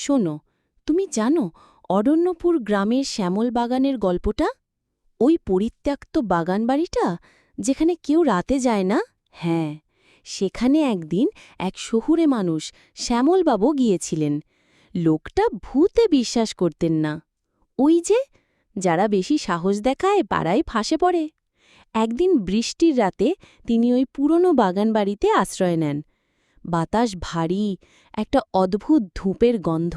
শোনো, তুমি জানো অরণ্যপুর গ্রামের শ্যামল বাগানের গল্পটা? ওই পরিত্যক্ত বাগানবাড়িটা যেখানে কেউ রাতে যায় না? হ্যাঁ, সেখানে একদিন এক শহুরে মানুষ শ্যামলবাবু গিয়েছিলেন। লোকটা ভূতে বিশ্বাস করতেন না। ওই যে যারা বেশি সাহস দেখায় পাড়ায় ফাঁসে পড়ে। একদিন বৃষ্টির রাতে তিনি ওই পুরনো বাগানবাড়িতে আশ্রয় নেন। বাতাস ভারী, একটা অদ্ভুত ধূপের গন্ধ।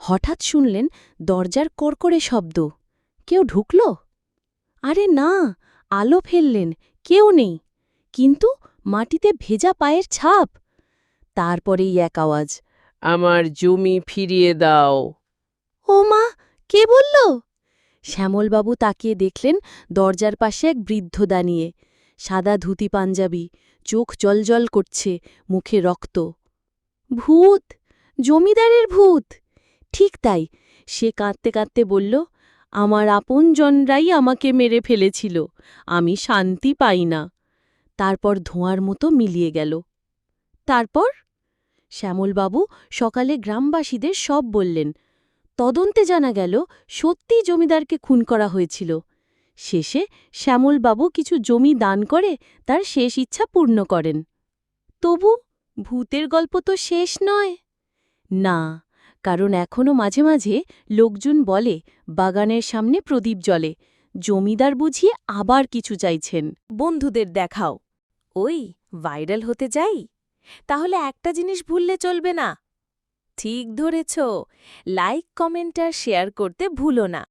হঠাৎ শুনলেন দরজার কড়কড়ে শব্দ। কেউ ঢুকল? আরে না, আলো ফেললেন, কেউ নেই। কিন্তু মাটিতে ভেজা পায়ের ছাপ। তারপরেই এক আওয়াজ, আমার জমি ফিরিয়ে দাও। ও মা, কে বলল? শ্যামলবাবু তাকিয়ে দেখলেন দরজার পাশে এক বৃদ্ধ দাঁড়িয়ে, সাদা ধুতি পাঞ্জাবি, চোখ জলজল করছে, মুখে রক্ত। ভূত, জমিদারের ভূত! ঠিক তাই, সে কাঁদতে কাঁদতে বলল, আমার আপনজনরাই আমাকে মেরে ফেলেছিল, আমি শান্তি পাই না। তারপর ধোঁয়ার মতো মিলিয়ে গেল। তারপর শ্যামলবাবু সকালে গ্রামবাসীদের সব বললেন। তদন্তে জানা গেল সত্যি জমিদারকে খুন করা হয়েছিল। শেষে শ্যামলবাবু কিছু জমি দান করে তার শেষ ইচ্ছা পূর্ণ করেন। তবু ভূতের গল্প তো শেষ নয়। না, কারণ এখনও মাঝে মাঝে লোকজন বলে বাগানের সামনে প্রদীপ জ্বলে, জমিদার বুঝিয়ে আবার কিছু চাইছেন। বন্ধুদের দেখাও। ওই ভাইরাল হতে যাই? তাহলে একটা জিনিস ভুললে চলবে না। ঠিক ধরেছ, লাইক, কমেন্ট আর শেয়ার করতে ভুলো না।